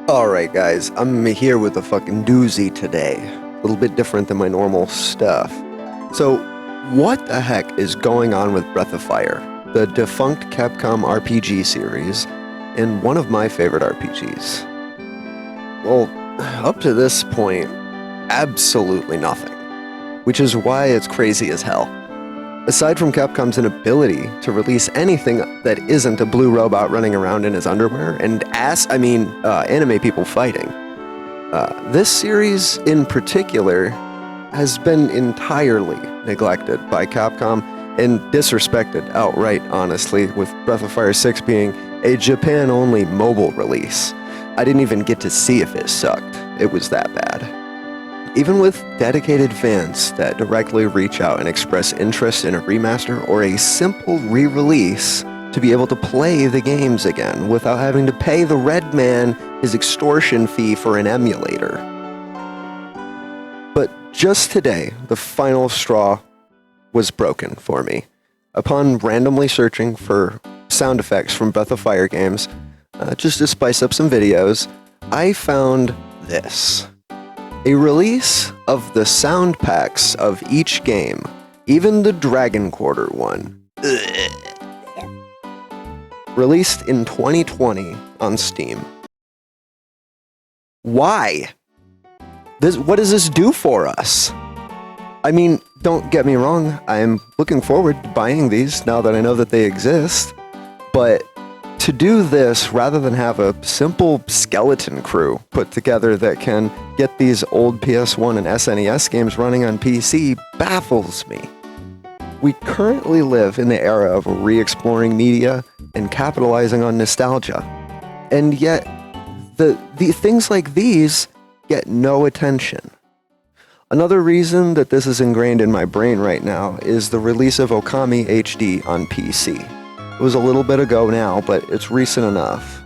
Alright guys, I'm here with a fucking doozy today. A little bit different than my normal stuff. So, what the heck is going on with Breath of Fire? The defunct Capcom RPG series, and one of my favorite RPGs. Well, up to this point, absolutely nothing. Which is why it's crazy as hell. Aside from Capcom's inability to release anything that isn't a blue robot running around in his underwear and anime people fighting, this series in particular has been entirely neglected by Capcom and disrespected outright, honestly, with Breath of Fire 6 being a Japan-only mobile release. I didn't even get to see if it sucked. It was that bad. Even with dedicated fans that directly reach out and express interest in a remaster or a simple re-release to be able to play the games again without having to pay the red man his extortion fee for an emulator. But just today, the final straw was broken for me. Upon randomly searching for sound effects from Breath of Fire games, just to spice up some videos, I found this. A release of the sound packs of each game, even the Dragon Quarter one. Released in 2020 on Steam. Why? What does this do for us? I mean, don't get me wrong, I'm looking forward to buying these now that I know that they exist, but to do this rather than have a simple skeleton crew put together that can get these old PS1 and SNES games running on PC baffles me. We currently live in the era of re-exploring media and capitalizing on nostalgia, and yet the things like these get no attention. Another reason that this is ingrained in my brain right now is the release of Okami HD on PC. It was a little bit ago now, but it's recent enough.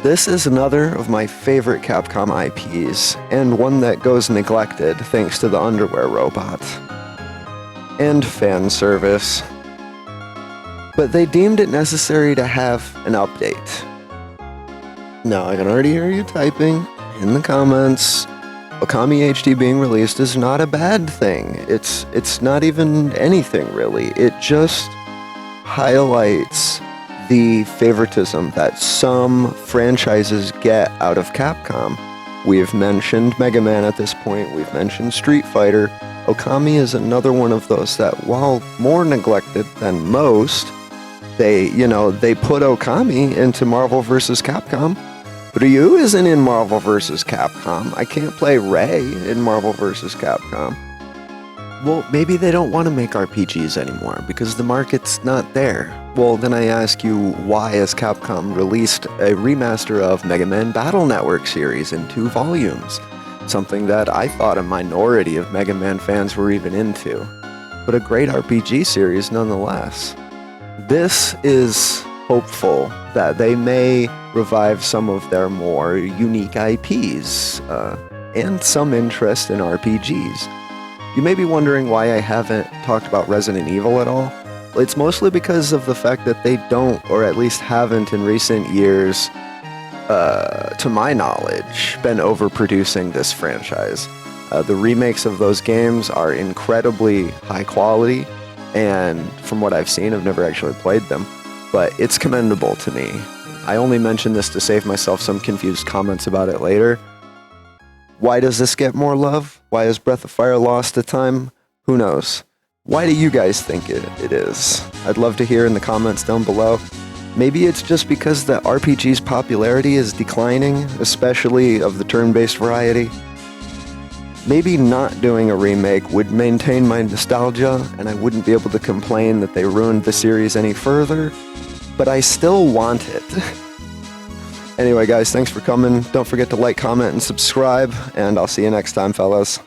This is another of my favorite Capcom IPs, and one that goes neglected thanks to the underwear robot. And fan service. But they deemed it necessary to have an update. Now, I can already hear you typing in the comments. Okami HD being released is not a bad thing. It's not even anything, really. It just highlights the favoritism that some franchises get out of Capcom. We've mentioned Mega Man at this point, we've mentioned Street Fighter. Okami is another one of those that, while more neglected than most, they put Okami into Marvel vs. Capcom. Ryu isn't in Marvel vs. Capcom. I can't play Rei in Marvel vs. Capcom. Well, maybe they don't want to make RPGs anymore because the market's not there. Well, then I ask you, why has Capcom released a remaster of Mega Man Battle Network series in 2 volumes? Something that I thought a minority of Mega Man fans were even into. But a great RPG series nonetheless. This is hopeful that they may revive some of their more unique IPs, and some interest in RPGs. You may be wondering why I haven't talked about Resident Evil at all. It's mostly because of the fact that they don't, or at least haven't in recent years, to my knowledge, been overproducing this franchise. The remakes of those games are incredibly high quality, and from what I've seen, I've never actually played them, but it's commendable to me. I only mention this to save myself some confused comments about it later. Why does this get more love? Why has Breath of Fire lost to time? Who knows? Why do you guys think it is? I'd love to hear in the comments down below. Maybe it's just because the RPG's popularity is declining, especially of the turn-based variety. Maybe not doing a remake would maintain my nostalgia, and I wouldn't be able to complain that they ruined the series any further, but I still want it. Anyway, guys, thanks for coming. Don't forget to like, comment, and subscribe, and I'll see you next time, fellas.